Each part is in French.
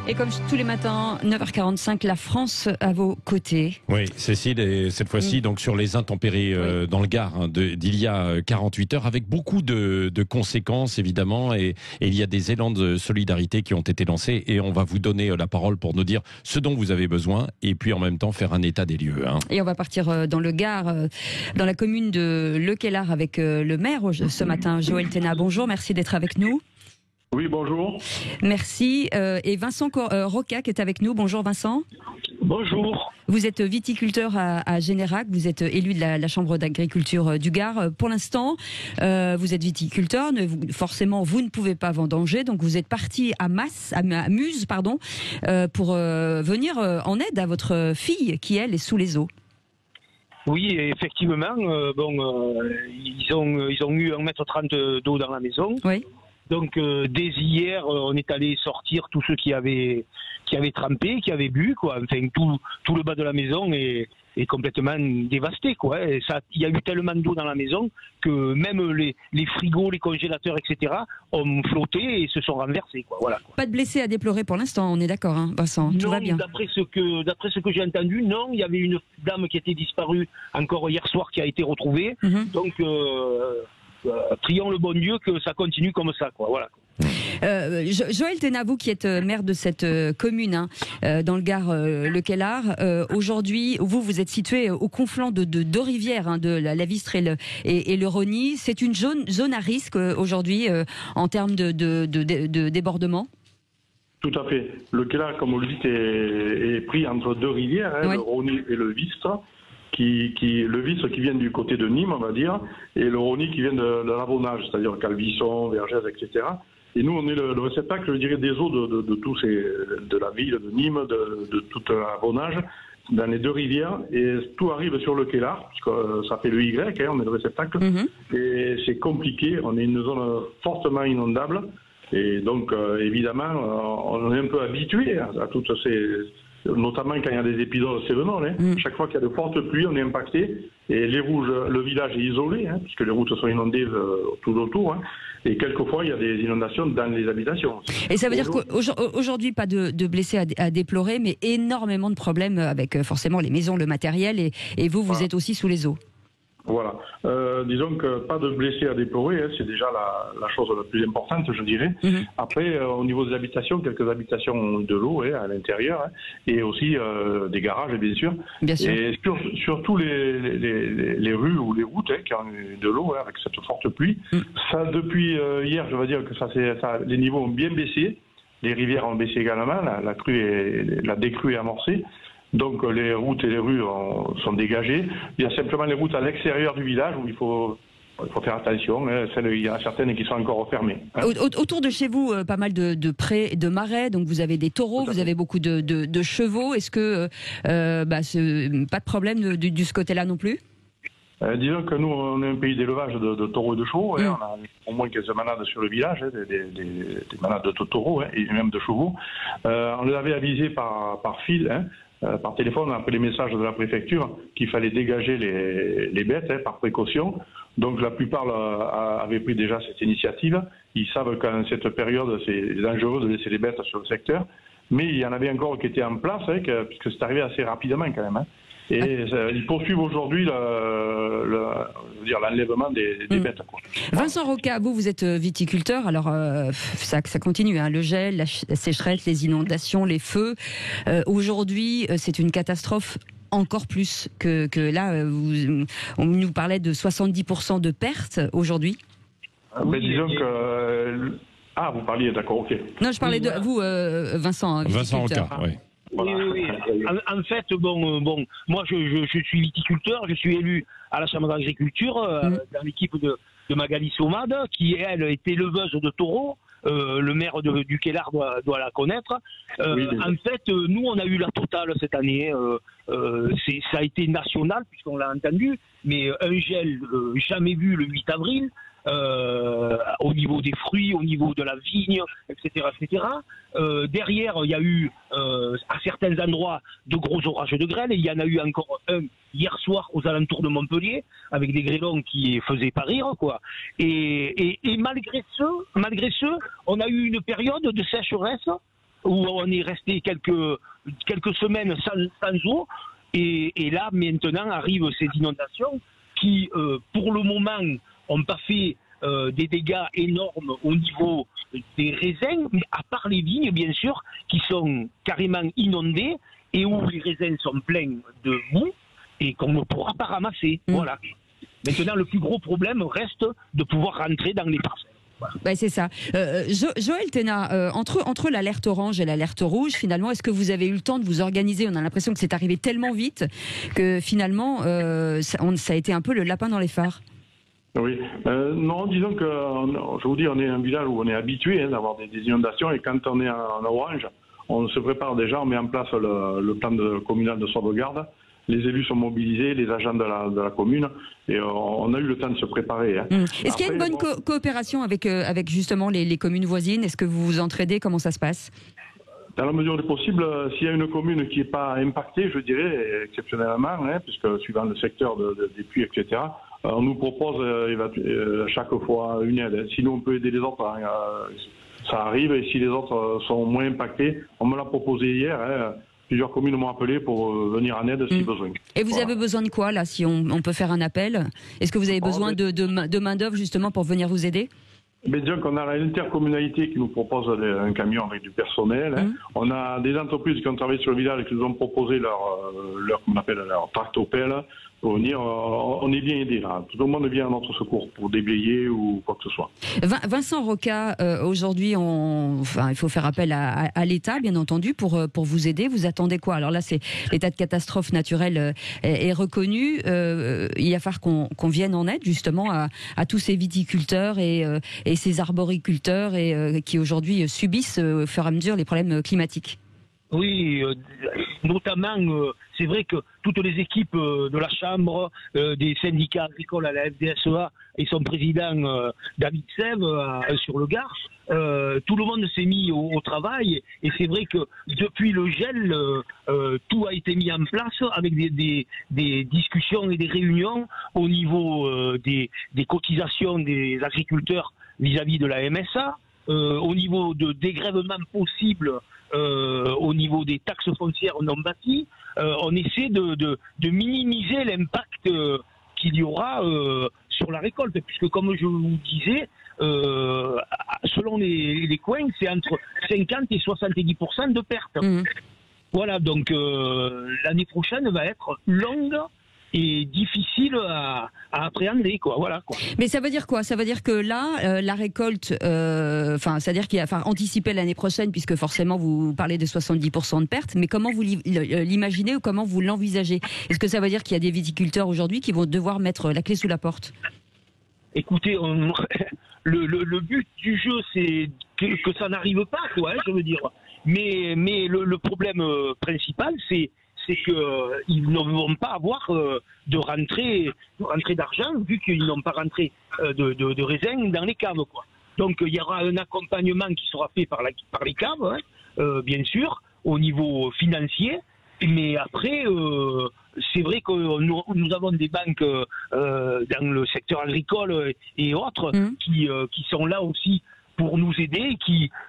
Et comme tous les matins, 9h45, la France à vos côtés. Oui, Cécile, et cette fois-ci donc sur les intempéries dans le Gard d'il y a 48 heures, avec beaucoup de conséquences évidemment, et il y a des élans de solidarité qui ont été lancés, et on va vous donner la parole pour nous dire ce dont vous avez besoin, et puis en même temps faire un état des lieux. Et on va partir dans le Gard, dans la commune de Lequelart, avec le maire ce matin, Joël Thénat. Bonjour, merci d'être avec nous. Oui, bonjour. Merci. Et Vincent Roca qui est avec nous. Bonjour Vincent. Bonjour. Vous êtes viticulteur à Générac, vous êtes élu de la Chambre d'agriculture du Gard. Pour l'instant, vous êtes viticulteur, forcément vous ne pouvez pas vendanger, donc vous êtes parti à Muse, pour venir en aide à votre fille qui, elle, est sous les eaux. Oui, effectivement, ils ont eu 1,30 m d'eau dans la maison. Oui. Donc dès hier, on est allé sortir tous ceux qui avaient trempé, qui avaient bu, quoi. Enfin, tout le bas de la maison est complètement dévasté, quoi. Et ça, il y a eu tellement d'eau dans la maison que même les frigos, les congélateurs, etc. ont flotté et se sont renversés, quoi. Voilà, quoi. Pas de blessés à déplorer pour l'instant, on est d'accord, hein, Vincent. Tout va bien. D'après ce que j'ai entendu, non. Il y avait une dame qui était disparue encore hier soir qui a été retrouvée. Donc prions le bon Dieu que ça continue comme ça, quoi. Voilà. Joël Thénat, vous qui êtes maire de cette commune dans le Gard, Lequelart, aujourd'hui, vous êtes situé au confluent de deux rivières, de la Vistre et le Rosny. C'est une zone à risque aujourd'hui en termes de débordement. Tout à fait. Le comme vous le dites, est pris entre deux rivières, le Rosny et le Vistre. Le Vistre qui vient du côté de Nîmes, on va dire, et le Rosny qui vient de l'Avonage, c'est-à-dire Calvisson, Vergès, etc. Et nous, on est le réceptacle, je dirais, des eaux de tous de la ville de Nîmes, de toute l'Avonage, dans les deux rivières, et tout arrive sur le Lequelart, parce que ça fait le Y, on est le réceptacle, et c'est compliqué, on est une zone fortement inondable, et donc, évidemment, on est un peu habitué à toutes notamment quand il y a des épisodes sévenols. Chaque fois qu'il y a de fortes pluies, on est impacté. Et les rouges, le village est isolé, puisque les routes sont inondées tout autour. Et quelquefois, il y a des inondations dans les habitations. Et ça veut dire qu'aujourd'hui, pas de blessés à déplorer, mais énormément de problèmes avec forcément les maisons, le matériel. Et vous êtes aussi sous les eaux. Voilà. Disons que pas de blessés à déplorer, c'est déjà la chose la plus importante, je dirais. Après, au niveau des habitations, quelques habitations ont de l'eau à l'intérieur, et aussi des garages, bien sûr. Bien sûr. Et surtout les rues ou les routes qui ont eu de l'eau avec cette forte pluie. Ça, depuis hier, je veux dire que les niveaux ont bien baissé. Les rivières ont baissé également. La décrue est amorcée. Donc les routes et les rues sont dégagées. Il y a simplement les routes à l'extérieur du village où il faut faire attention. Il y en a certaines qui sont encore fermées. Autour de chez vous, pas mal de prés et de marais. Donc vous avez des taureaux, vous avez beaucoup de chevaux. Est-ce que pas de problème de ce côté-là non plus? Disons que nous, on est un pays d'élevage de taureaux et de chevaux. On a au moins quelques manades sur le village, des manades de taureaux et même de chevaux. On les avait avisés par fil, par téléphone, après les messages de la préfecture, qu'il fallait dégager les bêtes par précaution. Donc la plupart avaient pris déjà cette initiative. Ils savent qu'en cette période, c'est dangereux de laisser les bêtes sur le secteur. Mais il y en avait encore qui étaient en place, puisque c'est arrivé assez rapidement quand même. Et ils poursuivent aujourd'hui l'enlèvement des bêtes. Quoi. Vincent Roca, vous êtes viticulteur, alors ça continue, le gel, la sécheresse, les inondations, les feux. Aujourd'hui, c'est une catastrophe encore plus que là. On nous parlait de 70% de pertes aujourd'hui. Mais disons que... vous parliez, d'accord, ok. Non, je parlais de vous, Vincent. Vincent Roca, oui. Oui. En fait, moi je suis viticulteur, je suis élu à la Chambre d'agriculture dans l'équipe de Magali Somade, qui elle est éleveuse de taureaux. Le maire du Lequelart doit la connaître. En fait, nous on a eu la totale cette année. Ça a été national puisqu'on l'a entendu, mais un gel jamais vu le 8 avril. Au niveau des fruits, au niveau de la vigne, etc. Derrière, il y a eu à certains endroits de gros orages de grêle, et il y en a eu encore un hier soir aux alentours de Montpellier, avec des grêlons qui faisaient pas rire, quoi. Et malgré ce, on a eu une période de sécheresse où on est resté quelques semaines sans eau. Et là, maintenant, arrivent ces inondations qui, pour le moment, n'ont pas fait des dégâts énormes au niveau des raisins, mais à part les vignes, bien sûr, qui sont carrément inondées et où les raisins sont pleins de boue et qu'on ne pourra pas ramasser. Voilà. Maintenant, le plus gros problème reste de pouvoir rentrer dans les parcelles. Voilà. Ouais, c'est ça. Joël Thénat, entre l'alerte orange et l'alerte rouge, finalement, est-ce que vous avez eu le temps de vous organiser? On a l'impression que c'est arrivé tellement vite que finalement, ça a été un peu le lapin dans les phares. Oui, non, disons que, je vous dis, on est un village où on est habitué d'avoir des inondations, et quand on est en orange, on se prépare déjà, on met en place le plan communal de sauvegarde. Les élus sont mobilisés, les agents de la commune, et on a eu le temps de se préparer. Hein. Est-ce qu'il y a une bonne coopération avec justement les communes voisines? Est-ce que vous vous entraidez? Comment ça se passe? Dans la mesure du possible, s'il y a une commune qui n'est pas impactée, je dirais, exceptionnellement, hein, puisque suivant le secteur des puits, etc., on nous propose chaque fois une aide. Si nous, on peut aider les autres, hein, ça arrive, et si les autres sont moins impactés, on me l'a proposé hier, hein, plusieurs communes m'ont appelé pour venir en aide si besoin. Et vous avez besoin de quoi, là, si on peut faire un appel? Est-ce que vous avez besoin de main-d'œuvre, justement, pour venir vous aider? Mais disons qu'on a l'intercommunalité qui nous propose un camion avec du personnel. Hein. On a des entreprises qui ont travaillé sur le village et qui nous ont proposé leur tractopelle pour venir. On est bien aidés là. Tout le monde vient à notre secours pour déblayer ou quoi que ce soit. Vincent Roca, aujourd'hui, il faut faire appel à l'État, bien entendu, pour vous aider. Vous attendez quoi? Alors là, c'est l'état de catastrophe naturelle est reconnu. Il va falloir qu'on vienne en aide justement à tous ces viticulteurs et ces arboriculteurs qui aujourd'hui subissent au fur et à mesure les problèmes climatiques. Oui, notamment, c'est vrai que toutes les équipes de la Chambre, des syndicats agricoles à la FDSEA et son président David Sève sur le Gard, tout le monde s'est mis au travail, et c'est vrai que depuis le gel, tout a été mis en place avec des discussions et des réunions au niveau des cotisations des agriculteurs vis-à-vis de la MSA, au niveau de dégrèvement possible au niveau des taxes foncières non bâties. On essaie de minimiser l'impact qu'il y aura sur la récolte, puisque comme je vous disais, selon les coins, c'est entre 50 et 70% de pertes. Voilà, donc l'année prochaine va être longue et difficile à appréhender, quoi. Voilà, quoi. Mais ça veut dire quoi? Ça veut dire que là, la récolte, c'est-à-dire qu'il va falloir anticiper l'année prochaine, puisque forcément vous parlez de 70% de pertes, mais comment vous l'imaginez ou comment vous l'envisagez? Est-ce que ça veut dire qu'il y a des viticulteurs aujourd'hui qui vont devoir mettre la clé sous la porte? Écoutez, le but du jeu, c'est que ça n'arrive pas, quoi, hein, je veux dire. Mais le problème principal, c'est qu'ils ne vont pas avoir de rentrée d'argent, vu qu'ils n'ont pas rentré de raisins dans les caves, quoi. Donc il y aura un accompagnement qui sera fait par les caves, hein, bien sûr, au niveau financier. Mais après, c'est vrai que nous avons des banques dans le secteur agricole et autres qui sont là aussi pour nous aider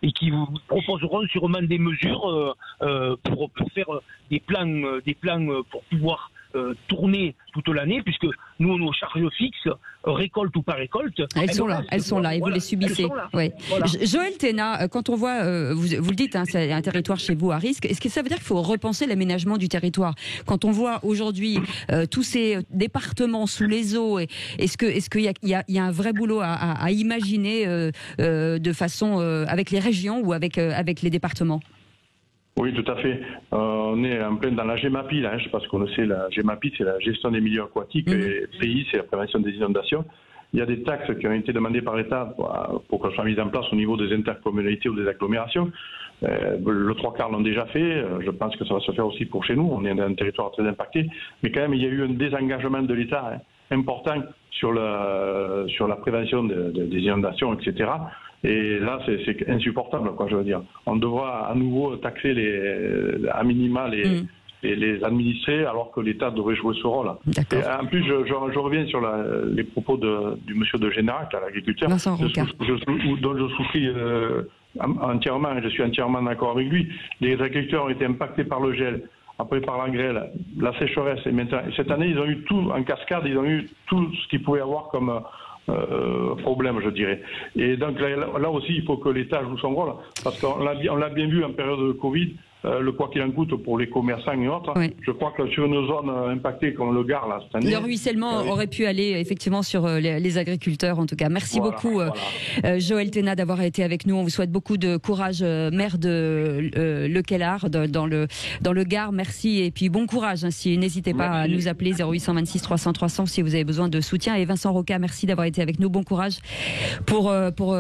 et qui vous proposeront sûrement des mesures pour faire des plans pour pouvoir tourner toute l'année, puisque nous, nos charges fixes, récolte ou pas récolte, elles sont là, et vous les subissez. Ouais. Voilà. Joël Thénat, quand on voit, vous le dites, hein, c'est un territoire chez vous à risque, est-ce que ça veut dire qu'il faut repenser l'aménagement du territoire? Quand on voit aujourd'hui tous ces départements sous les eaux, est-ce qu'il y a un vrai boulot à imaginer de façon avec les régions ou avec les départements? Oui, tout à fait. On est en plein dans la GEMAPI, là, hein, je ne sais pas ce qu'on sait. La GEMAPI, c'est la gestion des milieux aquatiques, et PI, c'est la prévention des inondations. Il y a des taxes qui ont été demandées par l'État pour qu'elles soient mises en place au niveau des intercommunalités ou des agglomérations. Le 3/4 l'ont déjà fait. Je pense que ça va se faire aussi pour chez nous. On est dans un territoire très impacté. Mais quand même, il y a eu un désengagement de l'État important sur la prévention des inondations, etc. Et là, c'est insupportable, quoi, je veux dire. On devra à nouveau taxer à minima les administrés, alors que l'État devrait jouer ce rôle. En plus, je reviens sur les propos du monsieur de Générac, l'agriculteur, dont je souscris entièrement, et je suis entièrement d'accord avec lui, les agriculteurs ont été impactés par le gel, après par la grêle, la sécheresse, et maintenant, cette année, ils ont eu tout, en cascade, ils ont eu tout ce qu'ils pouvaient avoir comme problème, je dirais. Et donc là aussi, il faut que l'État joue son rôle, parce qu'on l'a bien vu en période de Covid, le quoi qu'il en coûte pour les commerçants et autres. Oui. Je crois que sur une zone impactée comme le Gard, là, cette année... Le ruissellement aurait pu aller effectivement sur les agriculteurs, en tout cas. Merci beaucoup, Joël Thénat, d'avoir été avec nous. On vous souhaite beaucoup de courage, maire de Le Quellard, dans le Gard. Merci et puis bon courage. Hein, n'hésitez pas à nous appeler 0826 300 300 si vous avez besoin de soutien. Et Vincent Roca, merci d'avoir été avec nous. Bon courage pour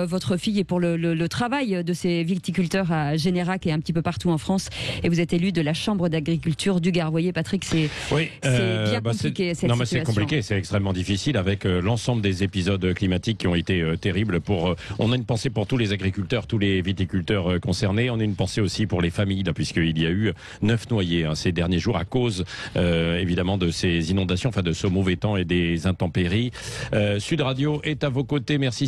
votre fille et pour le travail de ces viticulteurs à Générac et un petit peu partout en France. Et vous êtes élu de la Chambre d'agriculture du Gard. Vous voyez, Patrick, c'est bien compliqué cette situation. Mais c'est compliqué, c'est extrêmement difficile avec l'ensemble des épisodes climatiques qui ont été terribles. On a une pensée pour tous les agriculteurs, tous les viticulteurs concernés. On a une pensée aussi pour les familles, puisqu'il y a eu 9 noyés ces derniers jours à cause évidemment de ces inondations, de ce mauvais temps et des intempéries. Sud Radio est à vos côtés. Merci.